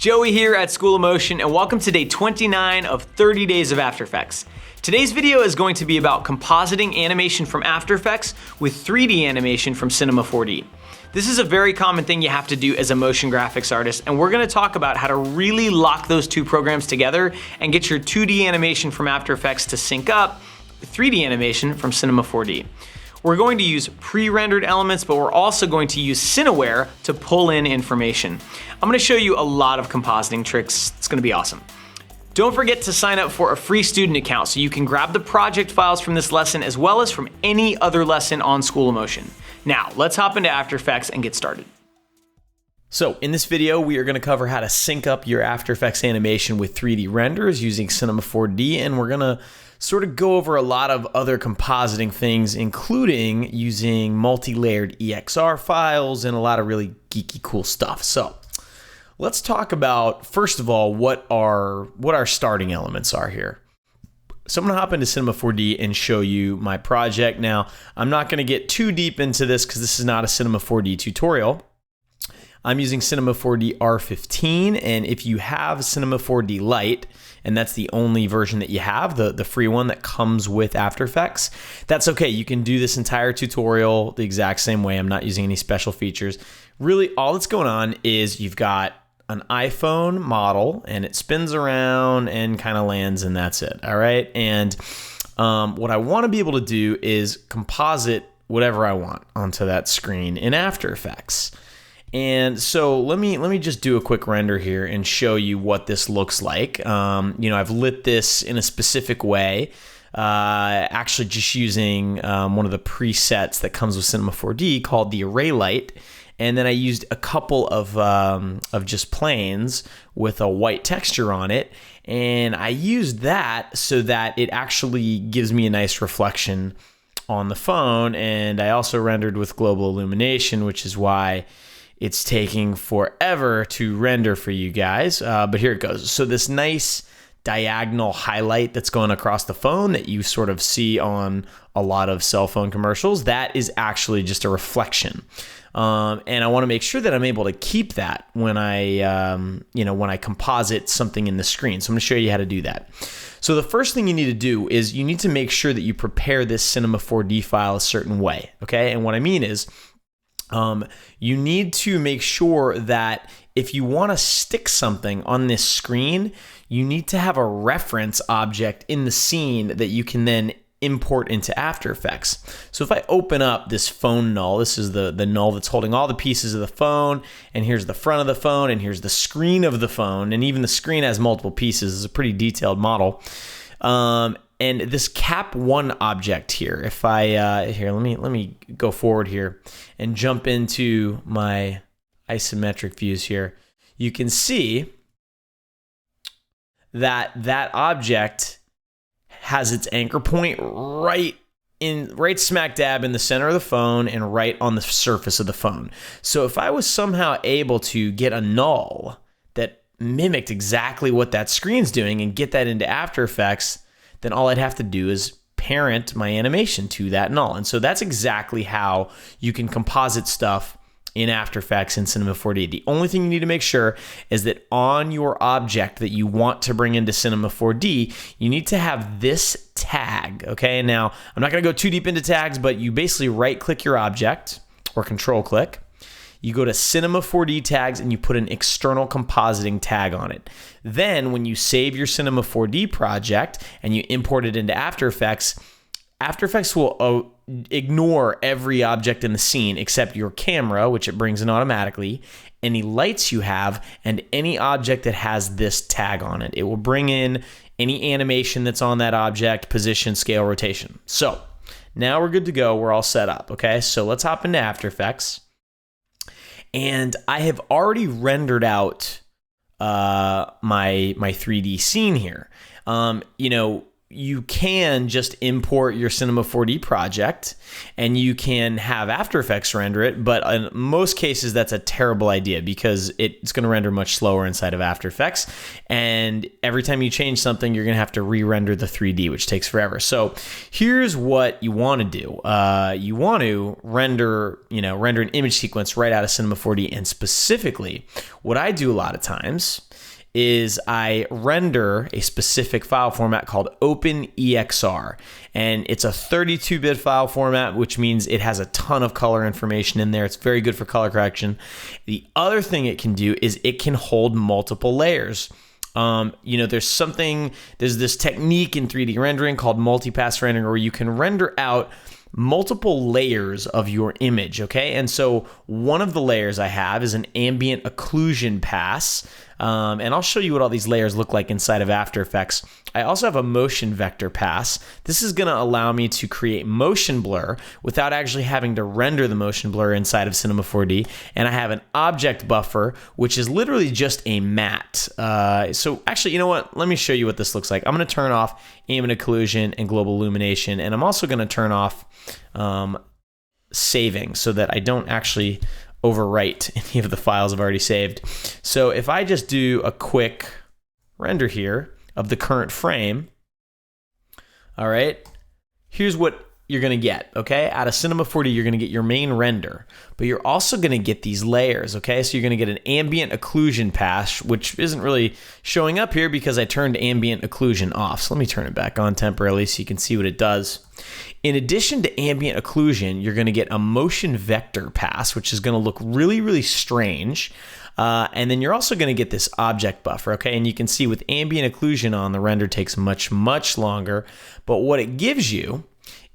Joey here at School of Motion, and welcome to day 29 of 30 days of After Effects. Today's video is going to be about compositing animation from After Effects with 3D animation from Cinema 4D. This is a very common thing you have to do as a motion graphics artist, and we're gonna talk about how to really lock those two programs together and get your 2D animation from After Effects to sync up with 3D animation from Cinema 4D. We're going to use pre-rendered elements, but we're also going to use CINAware to pull in information. I'm gonna show you a lot of compositing tricks. It's gonna be awesome. Don't forget to sign up for a free student account so you can grab the project files from this lesson as well as from any other lesson on School of Motion. Now, let's hop into After Effects and get started. So in this video, we are gonna cover how to sync up your After Effects animation with 3D renders using Cinema 4D, and we're gonna sort of go over a lot of other compositing things, including using multi-layered EXR files and a lot of really geeky cool stuff. So let's talk about, first of all, what our starting elements are here. So I'm gonna hop into Cinema 4D and show you my project. Now, I'm not gonna get too deep into this because this is not a Cinema 4D tutorial. I'm using Cinema 4D R15, and if you have Cinema 4D Lite, and that's the only version that you have, the free one that comes with After Effects, that's okay. You can do this entire tutorial the exact same way. I'm not using any special features. Really, all that's going on is you've got an iPhone model, and it spins around and kind of lands, and that's it, all right? And what I want to be able to do is composite whatever I want onto that screen in After Effects. And so let me just do a quick render here and show you what this looks like. I've lit this in a specific way, actually just using one of the presets that comes with Cinema 4D called the Array Light. And then I used a couple of just planes with a white texture on it. And I used that so that it actually gives me a nice reflection on the phone. And I also rendered with global illumination, which is why it's taking forever to render for you guys, but here it goes. So this nice diagonal highlight that's going across the phone that you sort of see on a lot of cell phone commercials, that is actually just a reflection. And I want to make sure that I'm able to keep that when I composite something in the screen. So I'm going to show you how to do that. So the first thing you need to do is you need to make sure that you prepare this Cinema 4D file a certain way, okay? And what I mean is, you need to make sure that if you want to stick something on this screen, you need to have a reference object in the scene that you can then import into After Effects. So if I open up this phone Knoll, this is the Knoll that's holding all the pieces of the phone, and here's the front of the phone, and here's the screen of the phone, and even the screen has multiple pieces. It's a pretty detailed model. And this cap one object here, if I, here, let me go forward here and jump into my isometric views here. You can see that that object has its anchor point right smack dab in the center of the phone and right on the surface of the phone. So if I was somehow able to get a null that mimicked exactly what that screen's doing and get that into After Effects, then all I'd have to do is parent my animation to that null. And so that's exactly how you can composite stuff in After Effects in Cinema 4D. The only thing you need to make sure is that on your object that you want to bring into Cinema 4D, you need to have this tag, okay? Now, I'm not gonna go too deep into tags, but you basically right-click your object or control-click. You go to Cinema 4D tags and you put an external compositing tag on it. Then when you save your Cinema 4D project and you import it into After Effects will ignore every object in the scene except your camera, which it brings in automatically, any lights you have, and any object that has this tag on it. It will bring in any animation that's on that object, position, scale, rotation. So now we're good to go. We're all set up, okay? So let's hop into After Effects. And I have already rendered out my 3D scene here. you can just import your Cinema 4D project and you can have After Effects render it, but in most cases that's a terrible idea because it's going to render much slower inside of After Effects, and every time you change something you're going to have to re-render the 3D, which takes forever. So here's what you want to do. You want to render an image sequence right out of Cinema 4D, and specifically what I do a lot of times is I render a specific file format called OpenEXR, and it's a 32-bit file format, which means it has a ton of color information in there. It's very good for color correction. The other thing it can do is it can hold multiple layers. There's this technique in 3D rendering called multipass rendering where you can render out multiple layers of your image, okay? And so one of the layers I have is an ambient occlusion pass, and I'll show you what all these layers look like inside of After Effects. I also have a motion vector pass. This is going to allow me to create motion blur without actually having to render the motion blur inside of Cinema 4D. And I have an object buffer, which is literally just a matte. So actually, you know what? Let me show you what this looks like. I'm going to turn off ambient occlusion and global illumination, and I'm also going to turn off saving so that I don't actually overwrite any of the files I've already saved. So if I just do a quick render here of the current frame, all right, here's what you're going to get, okay? Out of Cinema 4D, you're going to get your main render, but you're also going to get these layers, okay? So you're going to get an ambient occlusion pass, which isn't really showing up here because I turned ambient occlusion off. So let me turn it back on temporarily so you can see what it does. In addition to ambient occlusion, you're going to get a motion vector pass, which is going to look really, really strange. And then you're also going to get this object buffer, okay? And you can see with ambient occlusion on, the render takes much, much longer. But what it gives you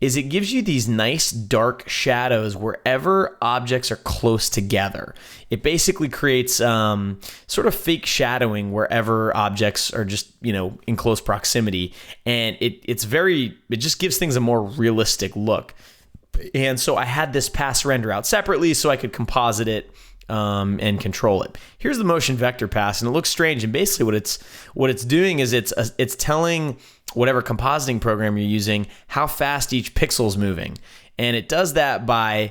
is it gives you these nice dark shadows wherever objects are close together. It basically creates sort of fake shadowing wherever objects are just, in close proximity. And it just gives things a more realistic look. And so I had this pass render out separately so I could composite it and control it. Here's the motion vector pass, and it looks strange. And basically what it's doing is it's telling whatever compositing program you're using how fast each pixel is moving, and it does that by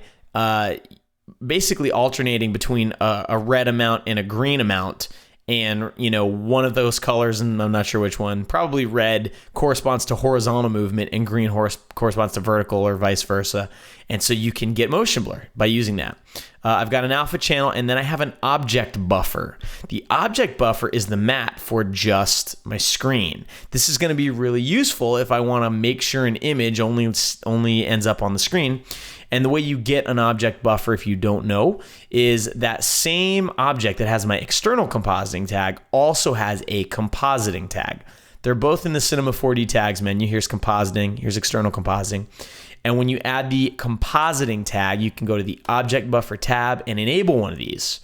basically alternating between a red amount and a green amount. And, one of those colors, and I'm not sure which one, probably red corresponds to horizontal movement and green corresponds to vertical, or vice versa. And so you can get motion blur by using that. I've got an alpha channel, and then I have an object buffer. The object buffer is the matte for just my screen. This is going to be really useful if I want to make sure an image only ends up on the screen. And the way you get an object buffer, if you don't know, is that same object that has my external compositing tag also has a compositing tag. They're both in the Cinema 4D tags menu. Here's compositing, here's external compositing. And when you add the compositing tag, you can go to the object buffer tab and enable one of these,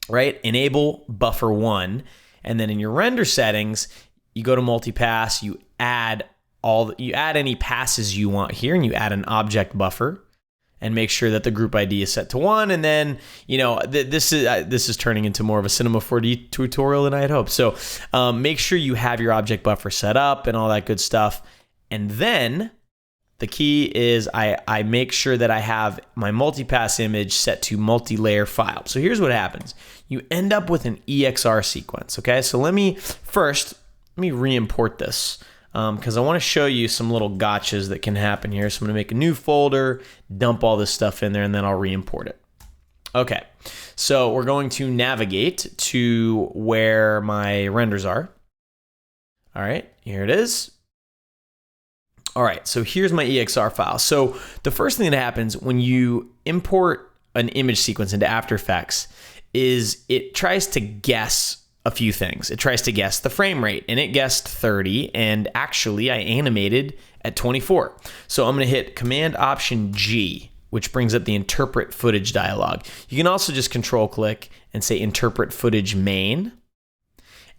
right? Enable buffer 1. And then in your render settings, you go to multipass, you add any passes you want here, and you add an object buffer. And make sure that the group ID is set to 1. And then, this is turning into more of a Cinema 4D tutorial than I had hoped. So make sure you have your object buffer set up and all that good stuff. And then the key is I make sure that I have my multipass image set to multi-layer file. So here's what happens. You end up with an EXR sequence, okay? So let me re-import this. Because I want to show you some little gotchas that can happen here. So I'm going to make a new folder, dump all this stuff in there, and then I'll re-import it. Okay, so we're going to navigate to where my renders are. All right, here it is. All right, so here's my EXR file. So the first thing that happens when you import an image sequence into After Effects is it tries to guess a few things. It tries to guess the frame rate, and it guessed 30, and actually I animated at 24. So I'm going to hit Command-Option-G, which brings up the interpret footage dialog. You can also just control click and say interpret footage main,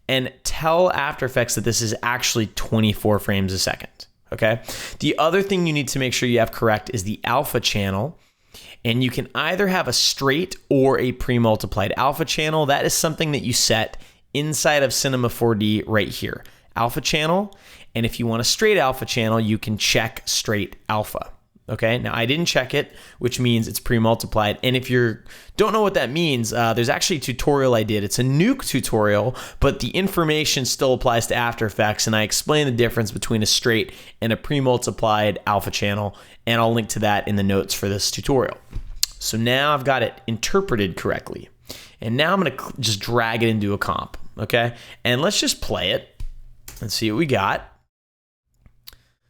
and tell After Effects that this is actually 24 frames a second, okay? The other thing you need to make sure you have correct is the alpha channel. And you can either have a straight or a pre-multiplied alpha channel. That is something that you set inside of Cinema 4D right here. alpha channel. And if you want a straight alpha channel, you can check straight alpha. Okay, now I didn't check it, which means it's pre-multiplied. And if you don't know what that means, there's actually a tutorial I did. It's a nuke tutorial, but the information still applies to After Effects, and I explain the difference between a straight and a pre-multiplied alpha channel, and I'll link to that in the notes for this tutorial. So now I've got it interpreted correctly. And now I'm gonna just drag it into a comp, okay? And let's just play it and see what we got.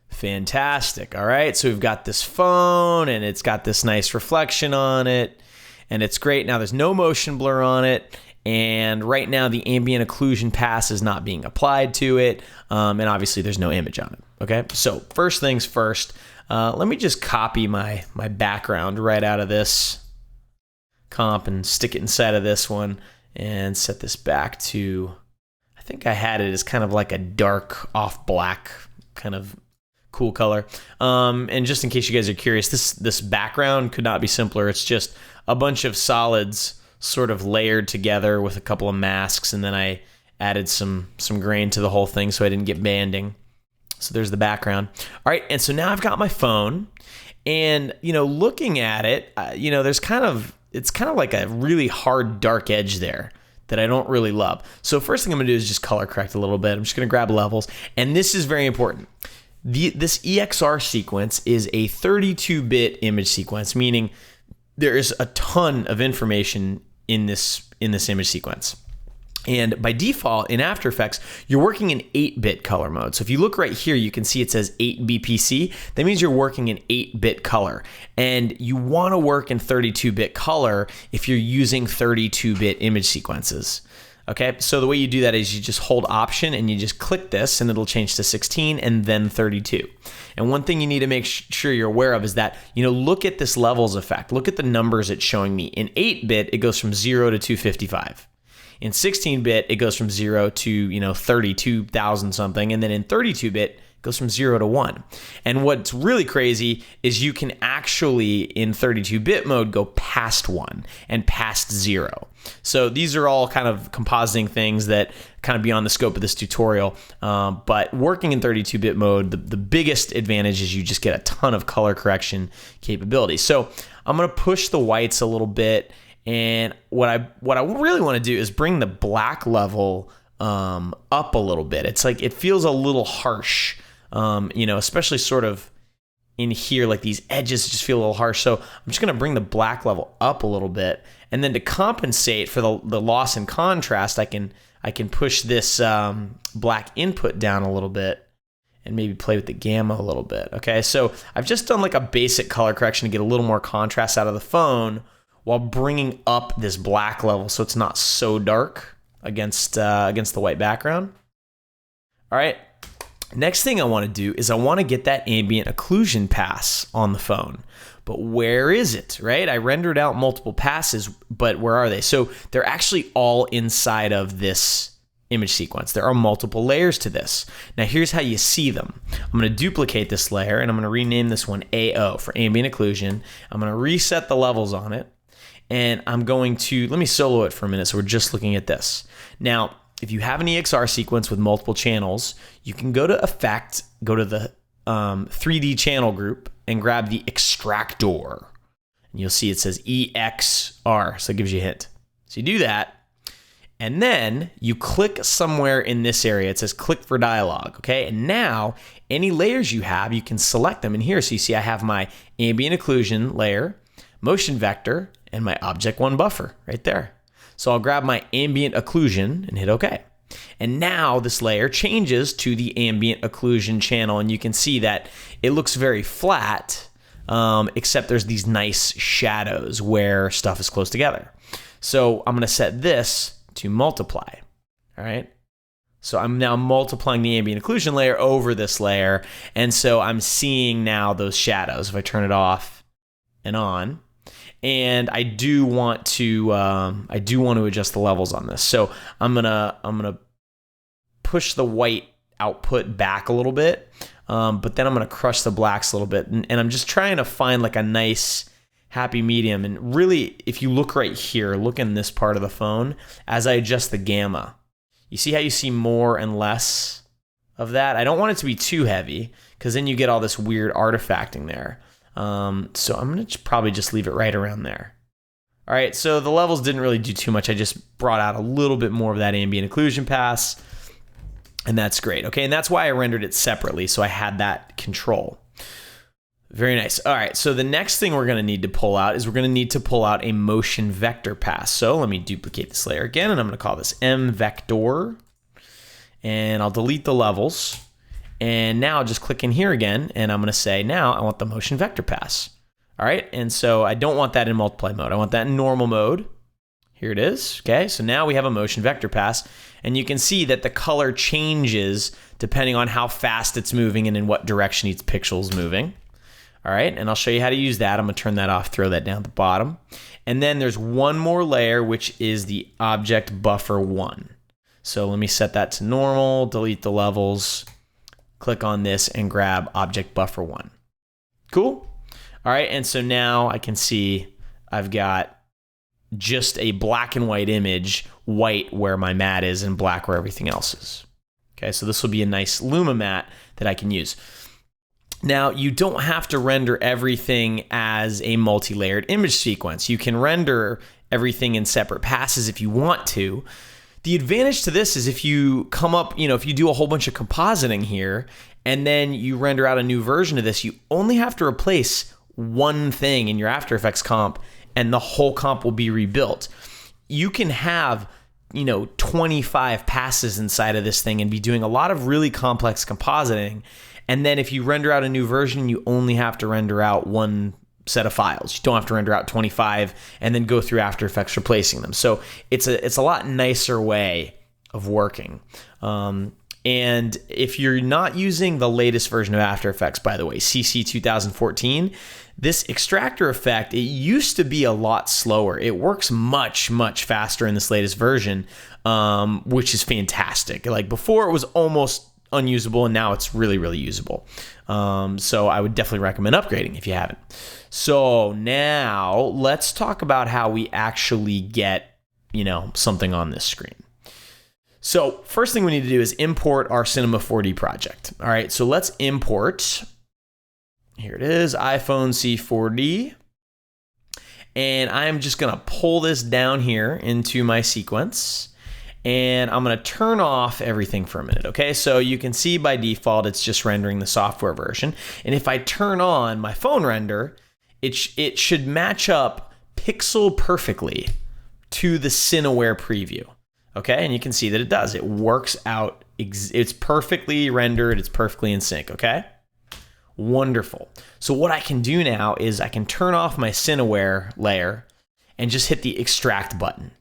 Fantastic. All right, so we've got this phone and it's got this nice reflection on it and it's great. Now there's no motion blur on it, and right now the ambient occlusion pass is not being applied to it, and obviously there's no image on it. Okay, so first things first, let me just copy my background right out of this comp and stick it inside of this one and set this back to, I think I had it as kind of like a dark off black kind of cool color. And just in case you guys are curious, this background could not be simpler. It's just a bunch of solids sort of layered together with a couple of masks, and then I added some grain to the whole thing so I didn't get banding. So there's the background. All right, and so now I've got my phone, and looking at it, there's it's kind of like a really hard dark edge there that I don't really love. So first thing I'm gonna do is just color correct a little bit. I'm just gonna grab levels, and this is very important. This EXR sequence is a 32-bit image sequence, meaning there is a ton of information in this image sequence. And by default, in After Effects, you're working in 8-bit color mode. So if you look right here, you can see it says 8 BPC. That means you're working in 8-bit color. And you want to work in 32-bit color if you're using 32-bit image sequences. Okay, so the way you do that is you just hold Option and you just click this and it'll change to 16 and then 32. And one thing you need to make sure you're aware of is that, look at this levels effect. Look at the numbers it's showing me. In 8-bit, it goes from 0 to 255. In 16-bit, it goes from 0 to 32,000 something, and then in 32-bit, it goes from 0 to 1. And what's really crazy is you can actually, in 32-bit mode, go past 1 and past 0. So these are all kind of compositing things that kind of beyond the scope of this tutorial. But working in 32-bit mode, the biggest advantage is you just get a ton of color correction capabilities. So I'm going to push the whites a little bit. And what I really want to do is bring the black level up a little bit. It's like it feels a little harsh, especially sort of in here, like these edges just feel a little harsh. So I'm just going to bring the black level up a little bit, and then to compensate for the loss in contrast, I can push this black input down a little bit and maybe play with the gamma a little bit. Okay, so I've just done like a basic color correction to get a little more contrast out of the phone, while bringing up this black level so it's not so dark against the white background. All right, next thing I want to do is I want to get that ambient occlusion pass on the phone. But where is it, right? I rendered out multiple passes, but where are they? So they're actually all inside of this image sequence. There are multiple layers to this. Now here's how you see them. I'm going to duplicate this layer, and I'm going to rename this one AO for ambient occlusion. I'm going to reset the levels on it. And I'm going to, let me solo it for a minute so we're just looking at this. Now, if you have an EXR sequence with multiple channels, you can go to Effect, go to the 3D channel group, and grab the extractor. And you'll see it says EXR, so it gives you a hint. So you do that, and then you click somewhere in this area. It says click for dialog, okay? And now, any layers you have, you can select them in here. So you see I have my ambient occlusion layer, motion vector, and my object one buffer right there. So I'll grab my ambient occlusion and hit OK. And now this layer changes to the ambient occlusion channel, and you can see that it looks very flat, except there's these nice shadows where stuff is close together. So I'm going to set this to multiply. All right. So I'm now multiplying the ambient occlusion layer over this layer, and so I'm seeing now those shadows if I turn it off and on. And I do want to adjust the levels on this. So I'm gonna push the white output back a little bit, but then I'm gonna crush the blacks a little bit, and I'm just trying to find like a nice happy medium. And really, if you look right here, look in this part of the phone, as I adjust the gamma, you see how you see more and less of that. I don't want it to be too heavy because then you get all this weird artifacting there. So I'm going to probably just leave it right around there. All right, so the levels didn't really do too much. I just brought out a little bit more of that ambient occlusion pass, and that's great. Okay, and that's why I rendered it separately, so I had that control. Very nice. All right, so the next thing we're going to need to pull out is we're going to need to pull out a motion vector pass. So let me duplicate this layer again, and I'm going to call this M vector, and I'll delete the levels. And now I'll just click in here again, and I'm going to say, now I want the motion vector pass. All right, and so I don't want that in multiply mode. I want that in normal mode. Here it is, okay? So now we have a motion vector pass, and you can see that the color changes depending on how fast it's moving and in what direction each pixel is moving. All right, and I'll show you how to use that. I'm gonna turn that off, throw that down at the bottom. And then there's one more layer, which is the object buffer 1. So let me set that to normal, delete the levels, click on this, and grab object buffer 1. Cool? All right, and so now I can see I've got just a black and white image, white where my mat is and black where everything else is. Okay, so this will be a nice Luma mat that I can use. Now, you don't have to render everything as a multi-layered image sequence. You can render everything in separate passes if you want to. The advantage to this is if you come up, if you do a whole bunch of compositing here and then you render out a new version of this, you only have to replace one thing in your After Effects comp and the whole comp will be rebuilt. You can have 25 passes inside of this thing and be doing a lot of really complex compositing, and then if you render out a new version, you only have to render out one set of files. You don't have to render out 25 and then go through After Effects replacing them. So it's a lot nicer way of working. And if you're not using the latest version of After Effects, by the way, CC 2014, this extractor effect, it used to be a lot slower. It works much, much faster in this latest version, which is fantastic. Like before, it was almost unusable, and now it's really, really usable. So I would definitely recommend upgrading if you haven't. So now let's talk about how we actually get, something on this screen. So first thing we need to do is import our Cinema 4D project. All right, so let's import. Here it is, iPhone C4D. And I'm just gonna pull this down here into my sequence. And I'm gonna turn off everything for a minute, okay? So you can see by default, it's just rendering the software version. And if I turn on my phone render, it should match up pixel perfectly to the CINAware preview. Okay, and you can see that it does. It works out. It's perfectly rendered. It's perfectly in sync, okay? Wonderful. So what I can do now is I can turn off my CINAware layer and just hit the extract button.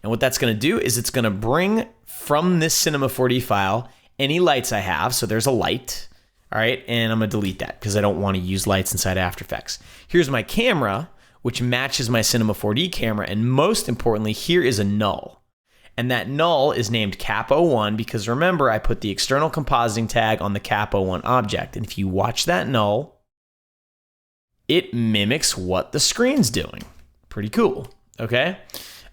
And what that's going to do is it's going to bring from this Cinema 4D file any lights I have. So there's a light, all right? And I'm going to delete that because I don't want to use lights inside After Effects. Here's my camera, which matches my Cinema 4D camera. And most importantly, here is a null. And that null is named Cap01 because remember, I put the external compositing tag on the Cap01 object. And if you watch that null, it mimics what the screen's doing. Pretty cool, okay?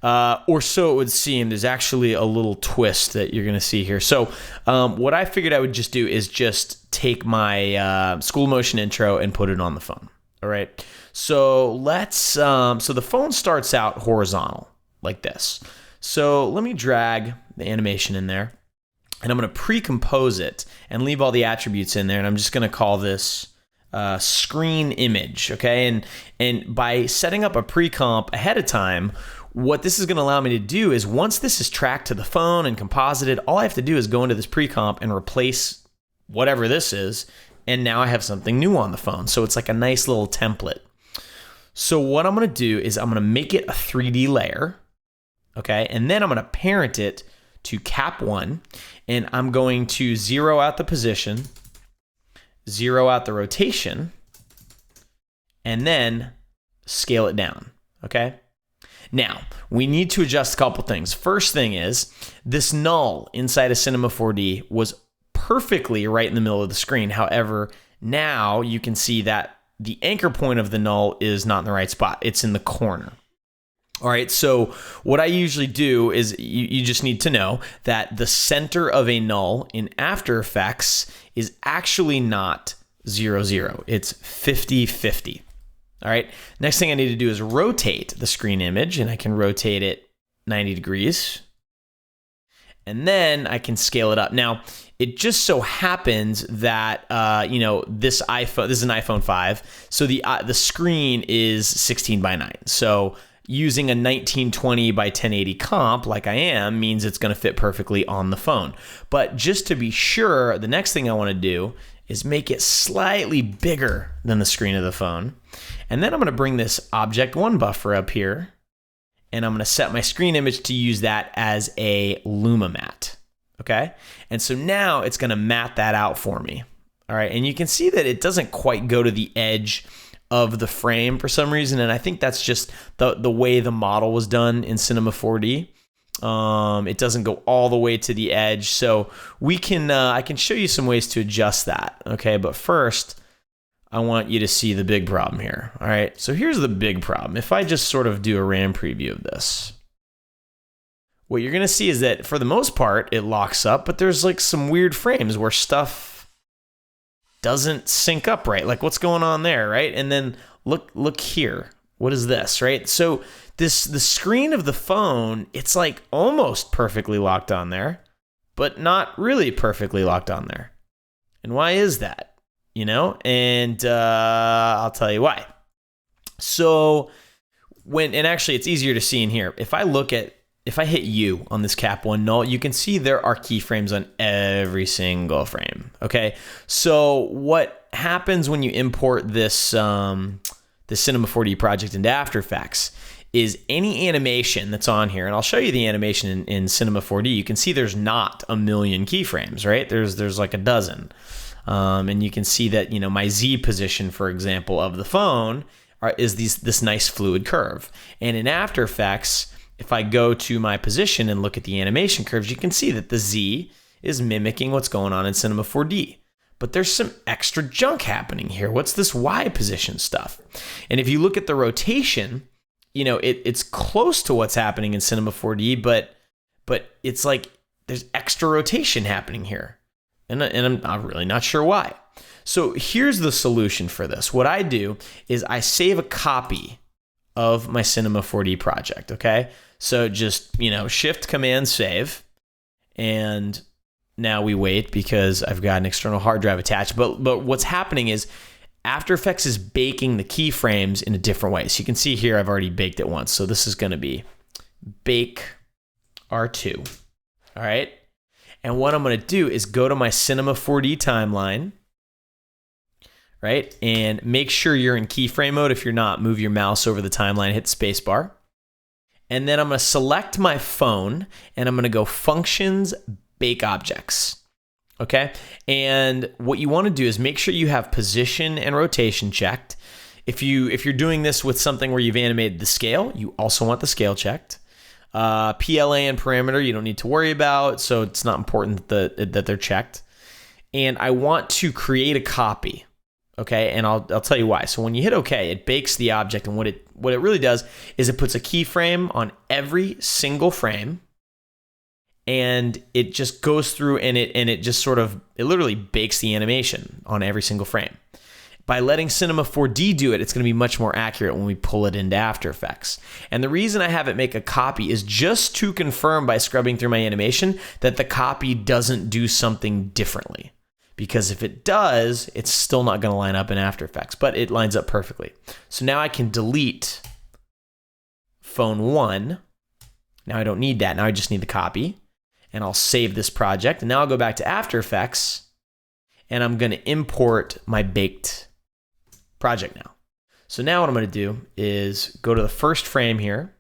Or so it would seem. There's actually a little twist that you're gonna see here. So what I figured I would just do is just take my school motion intro and put it on the phone, all right? So let's, so the phone starts out horizontal like this. So let me drag the animation in there, and I'm going to pre-compose it and leave all the attributes in there, and I'm just going to call this screen image, okay? And by setting up a pre-comp ahead of time, what this is going to allow me to do is once this is tracked to the phone and composited, all I have to do is go into this pre-comp and replace whatever this is, and now I have something new on the phone. So it's like a nice little template. So what I'm going to do is I'm going to make it a 3D layer. Okay, and then I'm going to parent it to Cap1, and I'm going to zero out the position, zero out the rotation, and then scale it down, okay? Now, we need to adjust a couple things. First thing is, this null inside of Cinema 4D was perfectly right in the middle of the screen. However, now you can see that the anchor point of the null is not in the right spot. It's in the corner. All right, so what I usually do is you just need to know that the center of a null in After Effects is actually not 0, 0. It's 50, 50. All right, next thing I need to do is rotate the screen image, and I can rotate it 90 degrees. And then I can scale it up. Now, it just so happens that this is an iPhone 5, so the screen is 16 by 9. So using a 1920 by 1080 comp like I am means it's going to fit perfectly on the phone. But just to be sure, the next thing I want to do is make it slightly bigger than the screen of the phone. And then I'm going to bring this Object 1 buffer up here, and I'm going to set my screen image to use that as a Luma matte. Okay? And so now it's going to matte that out for me. All right, and you can see that it doesn't quite go to the edge of the frame for some reason, and I think that's just the way the model was done in Cinema 4D. It doesn't go all the way to the edge, so we can I can show you some ways to adjust that. Okay, but first I want you to see the big problem here. All right, so here's the big problem. If I just sort of do a RAM preview of this, what you're gonna see is that for the most part it locks up, but there's like some weird frames where stuff doesn't sync up right. Like, what's going on there, right? And then look here. What is this, right? So the screen of the phone, it's like almost perfectly locked on there, but not really perfectly locked on there. And why is that? And I'll tell you why. So and actually it's easier to see in here. If I hit U on this Cap 1 null, you can see there are keyframes on every single frame, okay? So what happens when you import this the Cinema 4D project into After Effects is any animation that's on here, and I'll show you the animation in Cinema 4D, you can see there's not a million keyframes, right? There's like a dozen. And you can see that, my Z position, for example, of the phone is this nice fluid curve. And in After Effects, if I go to my position and look at the animation curves, you can see that the Z is mimicking what's going on in Cinema 4D. But there's some extra junk happening here. What's this Y position stuff? And if you look at the rotation, it's close to what's happening in Cinema 4D, but it's like there's extra rotation happening here. And I'm really not sure why. So here's the solution for this. What I do is I save a copy of my Cinema 4D project, okay? So just, Shift Command Save, and now we wait because I've got an external hard drive attached. But what's happening is After Effects is baking the keyframes in a different way. So you can see here I've already baked it once. So this is going to be Bake R2, all right? And what I'm going to do is go to my Cinema 4D timeline, right? And make sure you're in keyframe mode. If you're not, move your mouse over the timeline, hit spacebar. And then I'm going to select my phone, and I'm going to go Functions, Bake Objects. Okay? And what you want to do is make sure you have position and rotation checked. If you're doing this with something where you've animated the scale, you also want the scale checked. PLA and parameter, you don't need to worry about, so it's not important that they're checked. And I want to create a copy. Okay, and I'll tell you why. So when you hit OK, it bakes the object, and what it really does is it puts a keyframe on every single frame, and it just goes through and it just it literally bakes the animation on every single frame. By letting Cinema 4D do it, it's going to be much more accurate when we pull it into After Effects. And the reason I have it make a copy is just to confirm by scrubbing through my animation that the copy doesn't do something differently. Because if it does, it's still not going to line up in After Effects, but it lines up perfectly. So now I can delete phone 1. Now I don't need that. Now I just need the copy. And I'll save this project. And now I'll go back to After Effects, and I'm going to import my baked project now. So now what I'm going to do is go to the first frame here,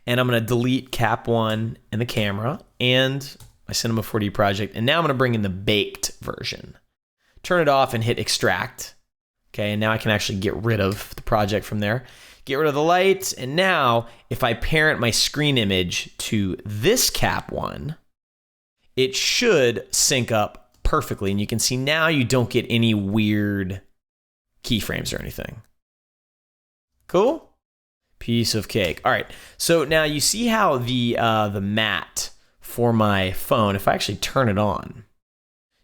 and I'm going to delete Cap 1 and the camera and my Cinema 4D project, and now I'm going to bring in the baked version. Turn it off and hit extract. Okay, and now I can actually get rid of the project from there. Get rid of the lights, and now if I parent my screen image to this Cap 1, it should sync up perfectly, and you can see now you don't get any weird keyframes or anything. Cool? Piece of cake. All right, so now you see how the mat for my phone, if I actually turn it on,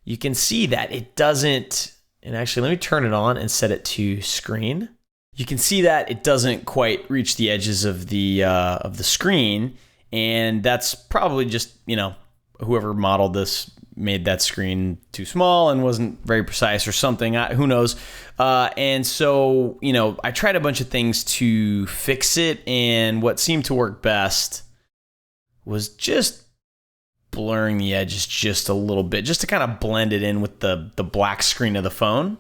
you can see that it doesn't, and actually let me turn it on and set it to screen. You can see that it doesn't quite reach the edges of the screen, and that's probably just, whoever modeled this made that screen too small and wasn't very precise or something. Who knows? And so, I tried a bunch of things to fix it, and what seemed to work best was just blurring the edges just a little bit, just to kind of blend it in with the black screen of the phone.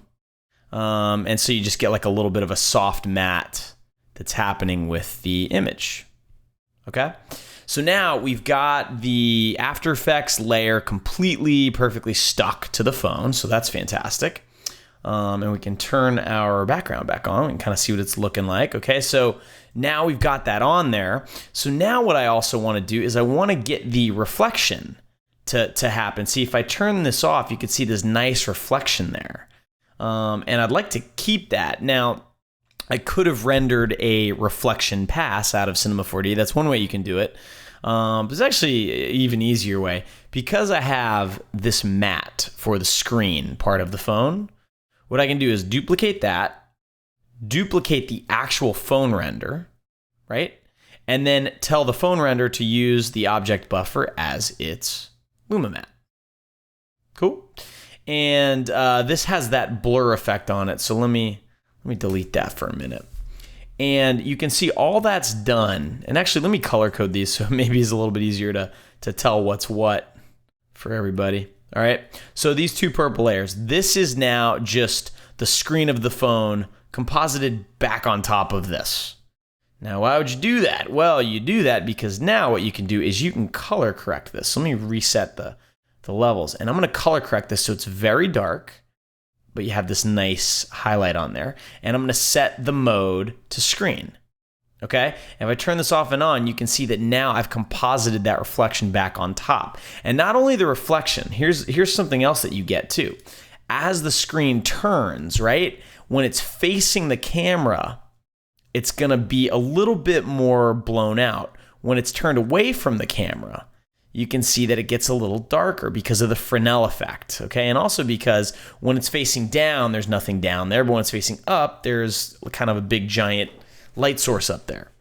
And so you just get like a little bit of a soft matte that's happening with the image. Okay? So now we've got the After Effects layer completely, perfectly stuck to the phone. So that's fantastic. And we can turn our background back on and kind of see what it's looking like. Okay, so now we've got that on there. So now what I also want to do is I want to get the reflection to happen. See, if I turn this off, you can see this nice reflection there. And I'd like to keep that. Now, I could have rendered a reflection pass out of Cinema 4D. That's one way you can do it. There's actually an even easier way. Because I have this matte for the screen part of the phone, what I can do is duplicate that, duplicate the actual phone render, right? And then tell the phone render to use the object buffer as its LumaMatte. Cool. And this has that blur effect on it. So let me delete that for a minute. And you can see all that's done. And actually, let me color code these so maybe it's a little bit easier to tell what's what for everybody. All right. So these two purple layers, this is now just the screen of the phone composited back on top of this. Now, why would you do that? Well, you do that because now what you can do is you can color correct this. So let me reset the levels, and I'm going to color correct this so it's very dark, but you have this nice highlight on there. And I'm going to set the mode to screen. Okay? And if I turn this off and on, you can see that now I've composited that reflection back on top. And not only the reflection, here's something else that you get too. As the screen turns, right? When it's facing the camera, it's going to be a little bit more blown out. When it's turned away from the camera, you can see that it gets a little darker because of the Fresnel effect, okay? And also because when it's facing down, there's nothing down there, but when it's facing up, there's kind of a big giant light source up there.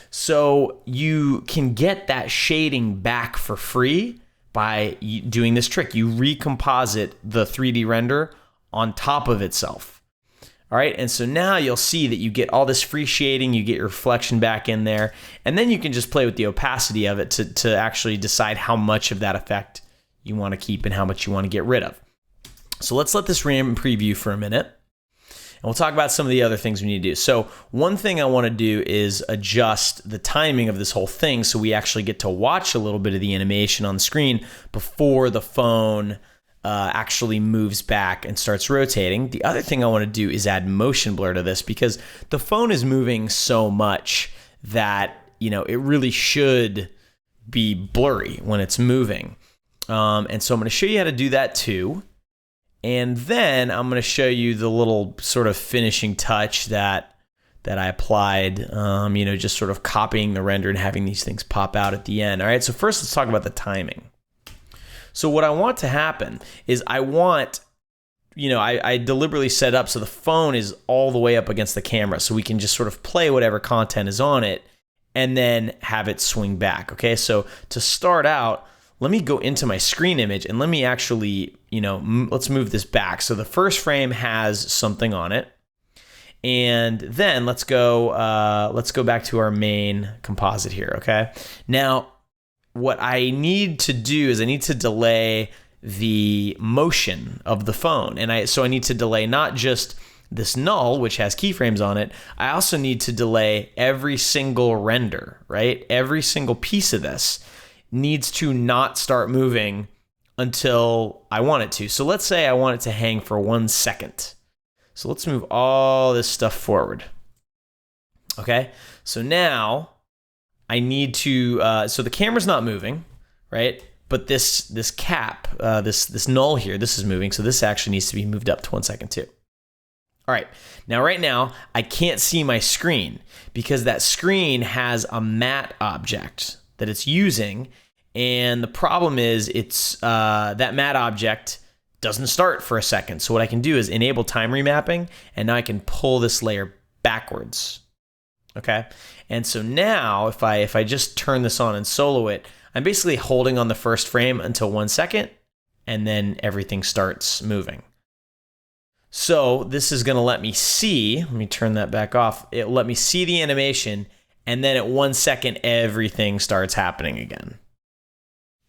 So you can get that shading back for free by doing this trick. You recomposite the 3D render on top of itself. All right, and so now you'll see that you get all this free shading, you get your reflection back in there, and then you can just play with the opacity of it to actually decide how much of that effect you want to keep and how much you want to get rid of. So let's let this RAM preview for a minute, and we'll talk about some of the other things we need to do. So one thing I want to do is adjust the timing of this whole thing so we actually get to watch a little bit of the animation on the screen before the phone actually moves back and starts rotating. The other thing I want to do is add motion blur to this because the phone is moving so much that, it really should be blurry when it's moving. And so I'm going to show you how to do that too. And then I'm going to show you the little sort of finishing touch that I applied, just sort of copying the render and having these things pop out at the end. All right, so first let's talk about the timing. So what I want to happen is I deliberately set up so the phone is all the way up against the camera so we can just sort of play whatever content is on it and then have it swing back, okay? So to start out, let me go into my screen image and let me actually, let's move this back. So the first frame has something on it. And then let's go back to our main composite here, okay? Now, what I need to do is I need to delay the motion of the phone. And so I need to delay not just this Knoll, which has keyframes on it, I also need to delay every single render, right? Every single piece of this needs to not start moving until I want it to. So let's say I want it to hang for 1 second. So let's move all this stuff forward. Okay, so now I need to, so the camera's not moving, right? But this cap, this Knoll here, this is moving. So this actually needs to be moved up to 1 second too. All right, now right now, I can't see my screen because that screen has a matte object that it's using, and the problem is it's that matte object doesn't start for a second. So what I can do is enable time remapping, and now I can pull this layer backwards, okay? And so now if I just turn this on and solo it, I'm basically holding on the first frame until 1 second, and then everything starts moving. So this is gonna let me see, let me turn that back off, it'll let me see the animation, and then at 1 second, everything starts happening again.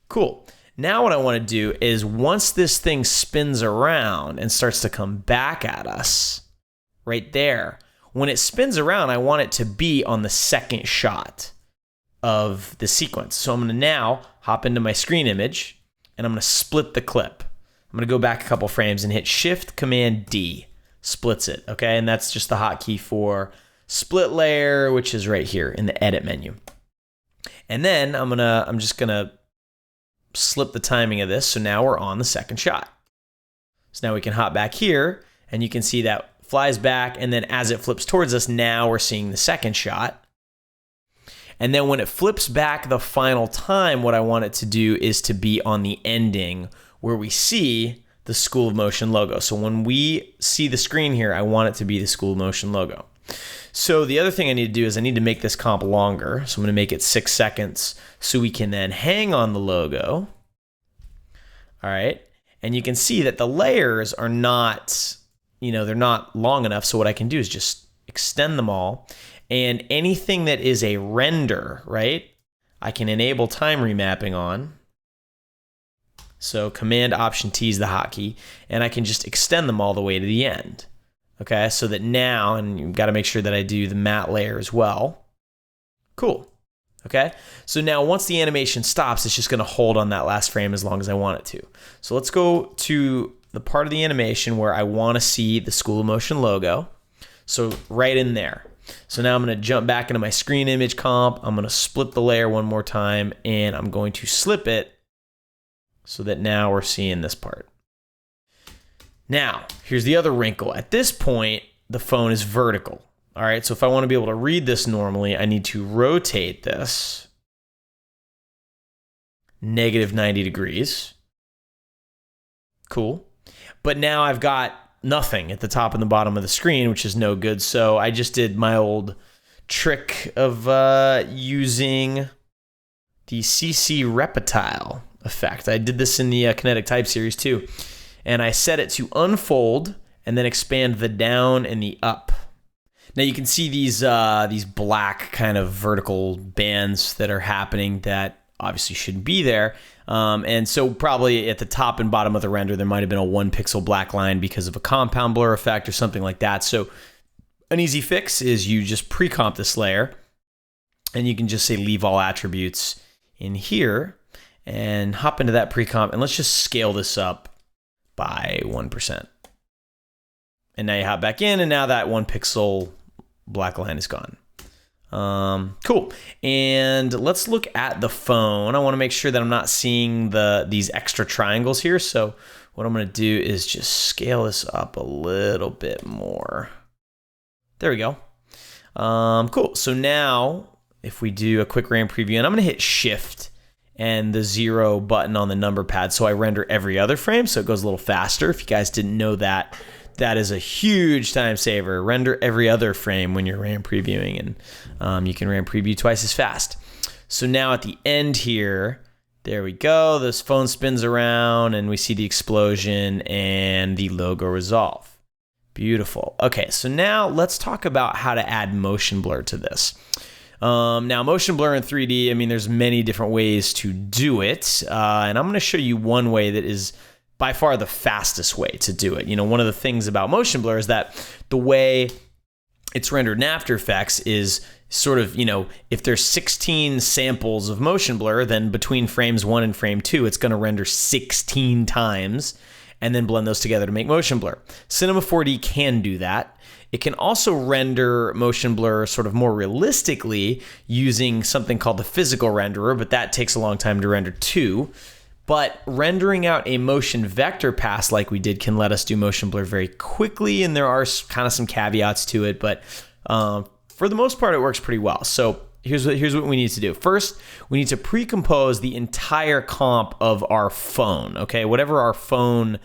Cool. Now what I wanna do is once this thing spins around and starts to come back at us, right there, when it spins around, I want it to be on the second shot of the sequence. So I'm gonna now hop into my screen image, and I'm gonna split the clip. I'm gonna go back a couple frames and hit Shift-Command-D, splits it, okay? And that's just the hotkey for split layer, which is right here in the edit menu. And then I'm just gonna slip the timing of this, so now we're on the second shot. So now we can hop back here, and you can see that flies back, and then as it flips towards us, now we're seeing the second shot. And then when it flips back the final time, what I want it to do is to be on the ending where we see the School of Motion logo. So when we see the screen here, I want it to be the School of Motion logo. So the other thing I need to do is I need to make this comp longer. So I'm gonna make it 6 seconds so we can then hang on the logo. All right, and you can see that the layers are not, they're not long enough. So what I can do is just extend them all. And anything that is a render, right, I can enable time remapping on. So Command-Option-T is the hotkey, and I can just extend them all the way to the end. Okay, so that now, and you've got to make sure that I do the matte layer as well. Cool. Okay, so now once the animation stops, it's just going to hold on that last frame as long as I want it to. So let's go to the part of the animation where I want to see the School of Motion logo. So right in there. So now I'm going to jump back into my screen image comp. I'm going to split the layer one more time, and I'm going to slip it so that now we're seeing this part. Now, here's the other wrinkle. At this point, the phone is vertical. All right, so if I want to be able to read this normally, I need to rotate this -90 degrees. Cool. But now I've got nothing at the top and the bottom of the screen, which is no good. So I just did my old trick of using the CC Reptile effect. I did this in the Kinetic Type series too. And I set it to unfold and then expand the down and the up. Now you can see these black kind of vertical bands that are happening that obviously shouldn't be there. And so probably at the top and bottom of the render, there might have been a 1 pixel black line because of a compound blur effect or something like that. So an easy fix is you just pre-comp this layer, and you can just say leave all attributes in here and hop into that pre-comp, and let's just scale this up by 1%. And now you hop back in, and now that 1 pixel black line is gone. Cool. And let's look at the phone. I want to make sure that I'm not seeing these extra triangles here. So what I'm going to do is just scale this up a little bit more. There we go. Cool. So now if we do a quick RAM preview, and I'm going to hit Shift and the 0 button on the number pad, so I render every other frame, so it goes a little faster. If you guys didn't know that, that is a huge time saver. Render every other frame when you're RAM previewing, and you can RAM preview twice as fast. So now at the end here, there we go. This phone spins around, and we see the explosion and the logo resolve. Beautiful. Okay, so now let's talk about how to add motion blur to this. Now, motion blur in 3D, I mean, there's many different ways to do it, and I'm going to show you one way that is by far the fastest way to do it. One of the things about motion blur is that the way it's rendered in After Effects is sort of, if there's 16 samples of motion blur, then between frames 1 and frame 2, it's going to render 16 times and then blend those together to make motion blur. Cinema 4D can do that. It can also render motion blur sort of more realistically using something called the physical renderer, but that takes a long time to render too. But rendering out a motion vector pass like we did can let us do motion blur very quickly, and there are kind of some caveats to it, but for the most part, it works pretty well. So here's what we need to do. First, we need to pre-compose the entire comp of our phone, okay? Whatever our phone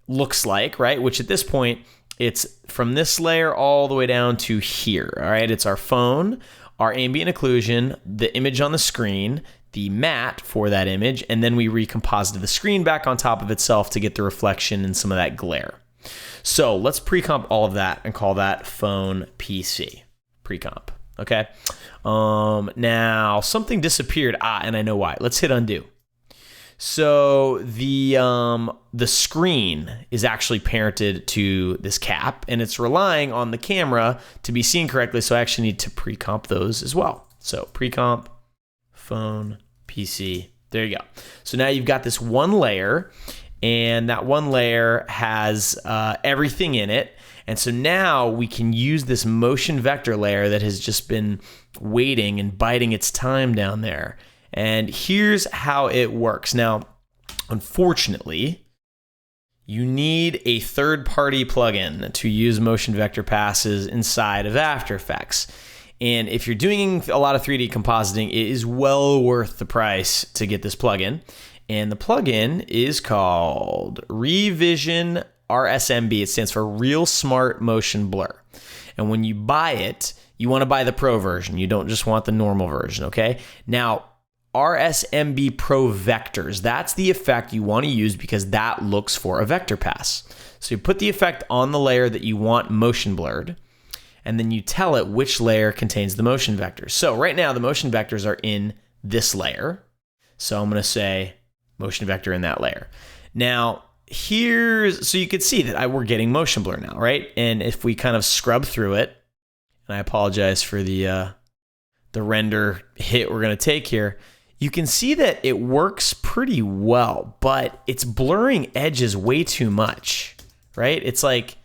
looks like, right? Which at this point, it's from this layer all the way down to here, all right? It's our phone, our ambient occlusion, the image on the screen, the matte for that image, and then we recomposited the screen back on top of itself to get the reflection and some of that glare. So let's pre-comp all of that and call that phone PC. Pre-comp, okay? Now, something disappeared. And I know why. Let's hit undo. So the screen is actually parented to this cap, and it's relying on the camera to be seen correctly, so I actually need to pre-comp those as well. So pre-comp, phone, PC, there you go. So now you've got this one layer, and that one layer has everything in it, and so now we can use this motion vector layer that has just been waiting and biding its time down there. And here's how it works. Now, unfortunately, you need a third-party plugin to use motion vector passes inside of After Effects. And if you're doing a lot of 3D compositing, it is well worth the price to get this plugin. And the plugin is called Revision RSMB. It stands for Real Smart Motion Blur. And when you buy it, you want to buy the Pro version. You don't just want the normal version, okay? Now, RSMB Pro Vectors, that's the effect you want to use because that looks for a vector pass. So you put the effect on the layer that you want motion blurred, and then you tell it which layer contains the motion vectors. So right now, the motion vectors are in this layer. So I'm going to say motion vector in that layer. Now, so you can see that we're getting motion blur now, right? And if we kind of scrub through it, and I apologize for the render hit we're going to take here, you can see that it works pretty well, but it's blurring edges way too much, right? It's like,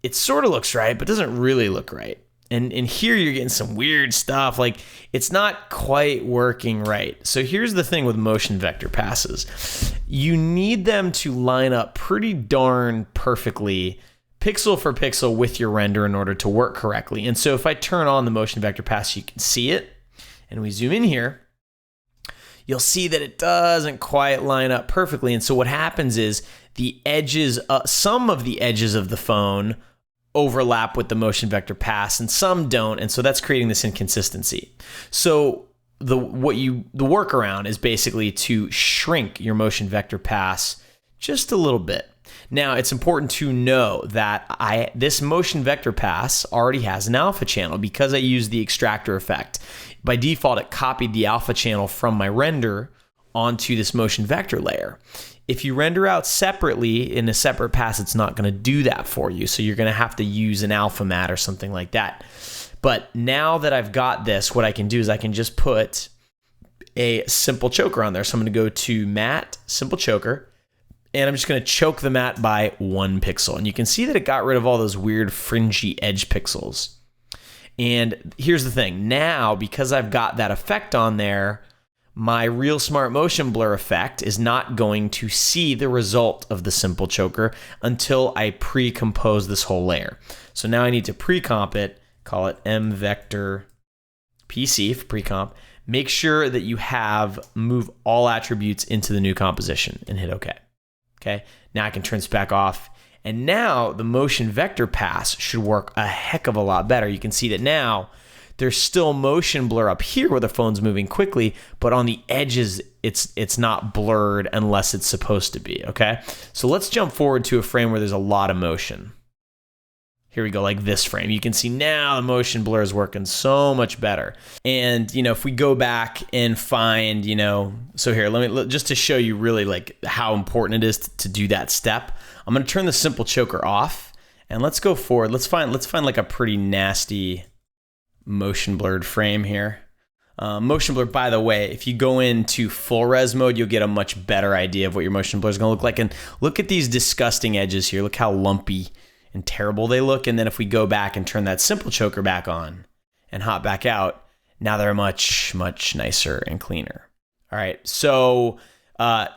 it sort of looks right, but doesn't really look right. And here you're getting some weird stuff, like it's not quite working right. So here's the thing with motion vector passes. You need them to line up pretty darn perfectly, pixel for pixel with your render in order to work correctly. And so if I turn on the motion vector pass, you can see it, and we zoom in here, you'll see that it doesn't quite line up perfectly. And so what happens is the edges, some of the edges of the phone overlap with the motion vector pass and some don't, and so that's creating this inconsistency. So the workaround is basically to shrink your motion vector pass just a little bit. Now, it's important to know that this motion vector pass already has an alpha channel because I used the extractor effect. By default, it copied the alpha channel from my render onto this motion vector layer. If you render out separately in a separate pass, it's not going to do that for you. So you're going to have to use an alpha matte or something like that. But now that I've got this, what I can do is I can just put a simple choker on there. So I'm going to go to matte, simple choker, and I'm just going to choke the matte by 1 pixel. And you can see that it got rid of all those weird fringy edge pixels. And here's the thing. Now, because I've got that effect on there, my Real Smart Motion Blur effect is not going to see the result of the simple choker until I pre-compose this whole layer. So now I need to pre-comp it, call it mvector PC for pre-comp. Make sure that you have move all attributes into the new composition and hit OK. Okay, now I can turn this back off. And now the motion vector pass should work a heck of a lot better. You can see that now there's still motion blur up here where the phone's moving quickly, but on the edges, it's not blurred unless it's supposed to be, okay? So let's jump forward to a frame where there's a lot of motion. Here we go, like this frame. You can see now the motion blur is working so much better. And, if we go back and find, so here, just to show you really like how important it is to do that step, I'm gonna turn the simple choker off and let's go forward. Let's find like a pretty nasty motion blurred frame here. Motion blur, by the way, if you go into full res mode, you'll get a much better idea of what your motion blur is gonna look like. And look at these disgusting edges here. Look how lumpy and terrible they look. And then if we go back and turn that simple choker back on and hop back out, now they're much, much nicer and cleaner. All right, so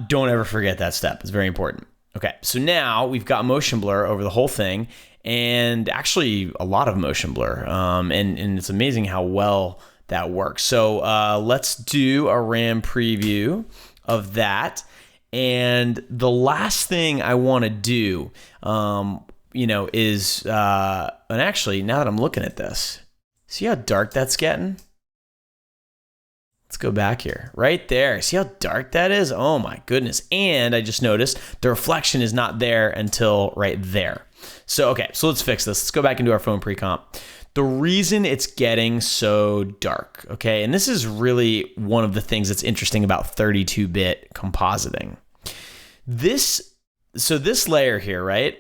Don't ever forget that step. It's very important. Okay, so now we've got motion blur over the whole thing, and actually a lot of motion blur. And it's amazing how well that works. So let's do a RAM preview of that. And the last thing I want to do, is, and actually, now that I'm looking at this, see how dark that's getting? Let's go back here. Right there. See how dark that is? Oh my goodness. And I just noticed the reflection is not there until right there. So, okay, so let's fix this. Let's go back into our phone pre-comp. The reason it's getting so dark, okay, and this is really one of the things that's interesting about 32-bit compositing. This layer here, right?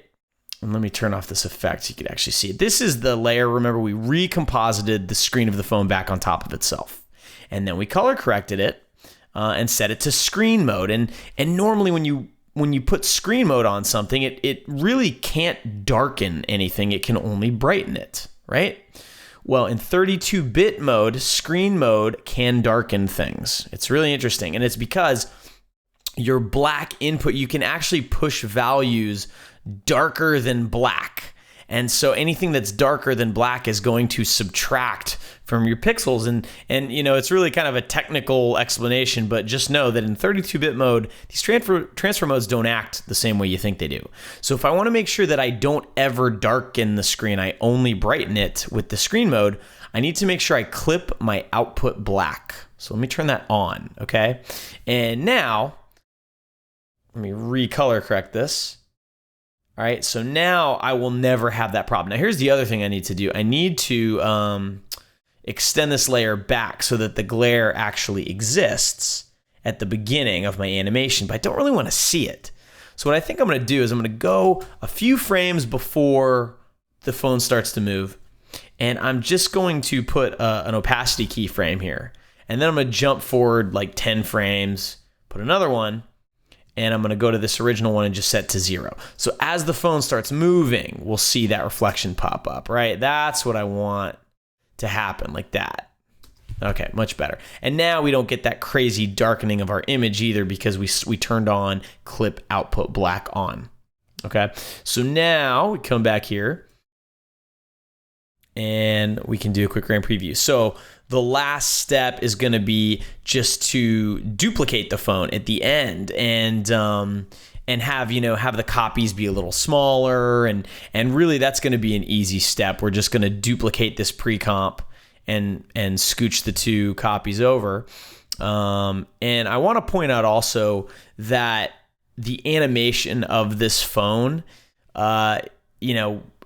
And let me turn off this effect so you can actually see it. This is the layer, remember, we recomposited the screen of the phone back on top of itself. And then we color corrected it and set it to screen mode. And normally when you put screen mode on something, it really can't darken anything. It can only brighten it, right? Well, in 32-bit mode, screen mode can darken things. It's really interesting. And it's because your black input, you can actually push values darker than black. And so anything that's darker than black is going to subtract from your pixels. And it's really kind of a technical explanation, but just know that in 32-bit mode, these transfer modes don't act the same way you think they do. So if I want to make sure that I don't ever darken the screen, I only brighten it with the screen mode, I need to make sure I clip my output black. So let me turn that on, okay? And now, let me recolor correct this. All right, so now I will never have that problem. Now here's the other thing I need to do. I need to extend this layer back so that the glare actually exists at the beginning of my animation, but I don't really want to see it. So what I think I'm going to do is I'm going to go a few frames before the phone starts to move, and I'm just going to put an opacity keyframe here. And then I'm going to jump forward like 10 frames, put another one, and I'm going to go to this original one and just set to 0. So as the phone starts moving, we'll see that reflection pop up, right? That's what I want to happen, like that. Okay, much better. And now we don't get that crazy darkening of our image either because we turned on clip output black on. Okay, so now we come back here and we can do a quick RAM preview. So the last step is going to be just to duplicate the phone at the end and have the copies be a little smaller, and really that's going to be an easy step. We're just going to duplicate this pre-comp and scooch the two copies over. And I want to point out also that the animation of this phone,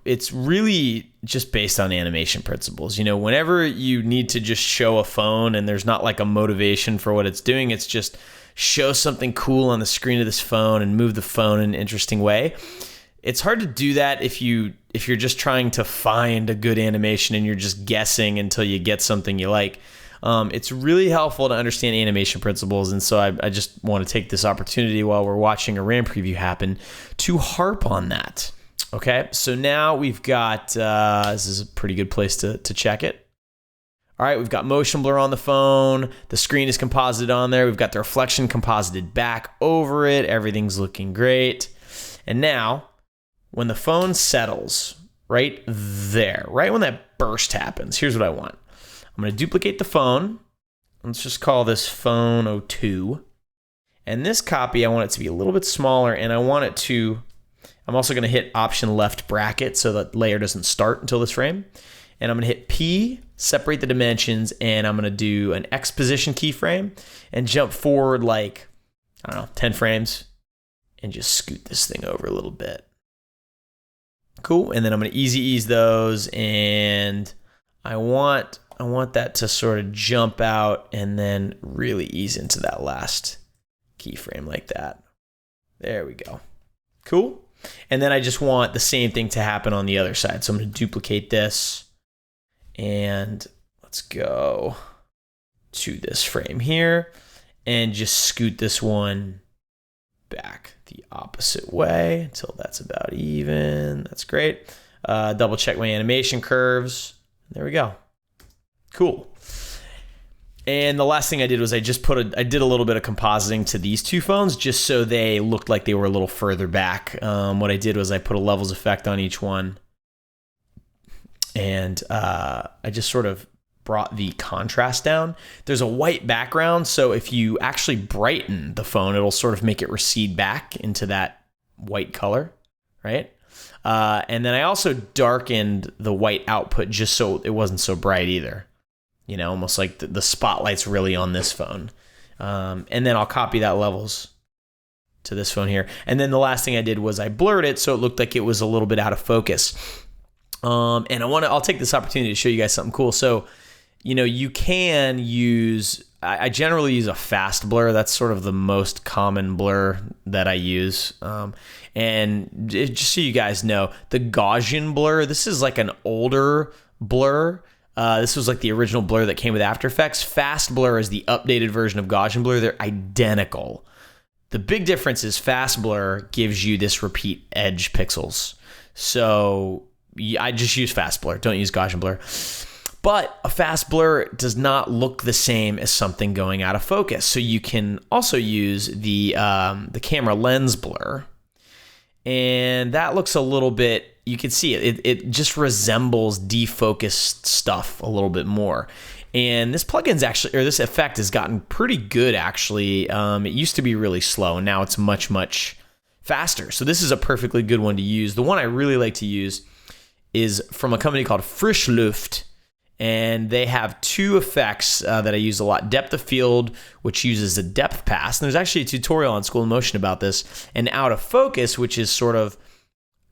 it's really just based on animation principles. Whenever you need to just show a phone and there's not like a motivation for what it's doing, it's just show something cool on the screen of this phone and move the phone in an interesting way. It's hard to do that if you're just trying to find a good animation and you're just guessing until you get something you like. It's really helpful to understand animation principles, and so I just want to take this opportunity while we're watching a RAM preview happen to harp on that. Okay, so now we've got, this is a pretty good place to check it. All right, we've got motion blur on the phone. The screen is composited on there. We've got the reflection composited back over it. Everything's looking great. And now, when the phone settles right there, right when that burst happens, here's what I want. I'm going to duplicate the phone. Let's just call this phone 02. And this copy, I want it to be a little bit smaller, and I want it to... I'm also going to hit Option left bracket so that layer doesn't start until this frame. And I'm going to hit P, separate the dimensions, and I'm going to do an X position keyframe and jump forward like, 10 frames and just scoot this thing over a little bit. Cool. And then I'm going to easy ease those, and I want that to sort of jump out and then really ease into that last keyframe like that. There we go. Cool. And then I just want the same thing to happen on the other side. So I'm going to duplicate this, and let's go to this frame here and just scoot this one back the opposite way until that's about even. That's great. Double check my animation curves. There we go. Cool. And the last thing I did was I did a little bit of compositing to these two phones just so they looked like they were a little further back. What I did was I put a levels effect on each one. And I just sort of brought the contrast down. There's a white background, so if you actually brighten the phone, it'll sort of make it recede back into that white color, right? And then I also darkened the white output just so it wasn't so bright either. You know, almost like the spotlight's really on this phone. And then I'll copy that levels to this phone here. And then the last thing I did was I blurred it so it looked like it was a little bit out of focus. And I'll take this opportunity to show you guys something cool. So, you know, you can use, I generally use a fast blur. That's sort of the most common blur that I use. And just so you guys know, the Gaussian blur, this is like an older blur. This was like the original blur that came with After Effects. Fast blur is the updated version of Gaussian blur. They're identical. The big difference is fast blur gives you this repeat edge pixels. So I just use fast blur. Don't use Gaussian blur. But a fast blur does not look the same as something going out of focus. So you can also use the camera lens blur. And that looks a little bit, you can see it. It just resembles defocused stuff a little bit more. And this plugin's actually, or this effect has gotten pretty good actually. It used to be really slow, and now it's much, much faster. So this is a perfectly good one to use. The one I really like to use is from a company called Frischluft. And they have two effects that I use a lot. Depth of field, which uses a depth pass. And there's actually a tutorial on School of Motion about this. And out of focus, which is sort of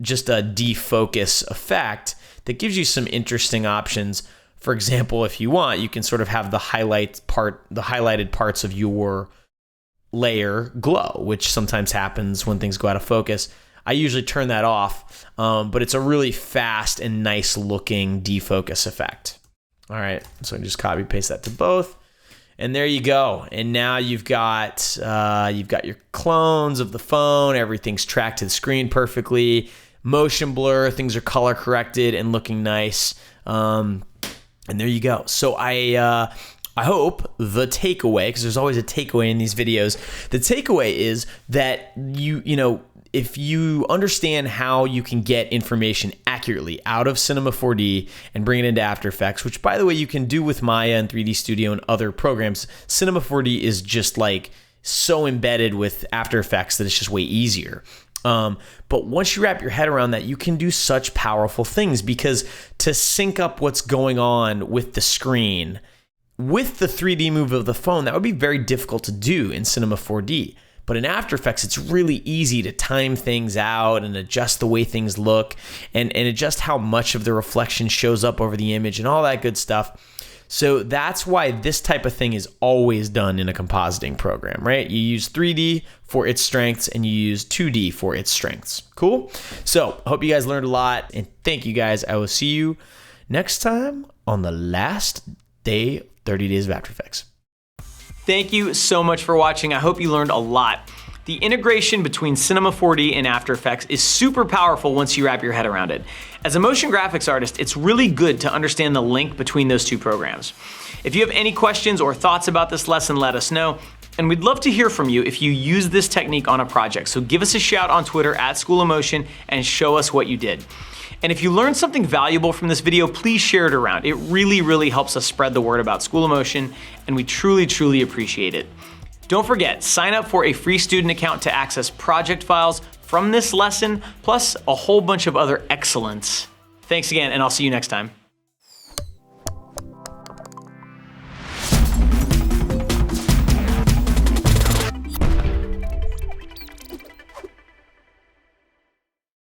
just a defocus effect that gives you some interesting options. For example, if you want, you can sort of have the highlighted parts of your layer glow, which sometimes happens when things go out of focus. I usually turn that off, but it's a really fast and nice looking defocus effect. All right, so I just copy paste that to both, and there you go. And now you've got your clones of the phone. Everything's tracked to the screen perfectly. Motion blur, things are color corrected and looking nice. And there you go. So I hope the takeaway, because there's always a takeaway in these videos. The takeaway is that you know. If you understand how you can get information accurately out of Cinema 4D and bring it into After Effects, which by the way, you can do with Maya and 3D Studio and other programs, Cinema 4D is just like so embedded with After Effects that it's just way easier. But once you wrap your head around that, you can do such powerful things, because to sync up what's going on with the screen, with the 3D move of the phone, that would be very difficult to do in Cinema 4D. But in After Effects, it's really easy to time things out and adjust the way things look and adjust how much of the reflection shows up over the image and all that good stuff. So that's why this type of thing is always done in a compositing program, right? You use 3D for its strengths and you use 2D for its strengths. Cool? So I hope you guys learned a lot, and thank you guys. I will see you next time on the last day, 30 days of After Effects. Thank you so much for watching. I hope you learned a lot. The integration between Cinema 4D and After Effects is super powerful once you wrap your head around it. As a motion graphics artist, it's really good to understand the link between those two programs. If you have any questions or thoughts about this lesson, let us know. And we'd love to hear from you if you use this technique on a project. So give us a shout on Twitter @SchoolofMotion and show us what you did. And if you learned something valuable from this video, please share it around. It really, really helps us spread the word about School of Motion, and we truly, truly appreciate it. Don't forget, sign up for a free student account to access project files from this lesson, plus a whole bunch of other excellence. Thanks again, and I'll see you next time.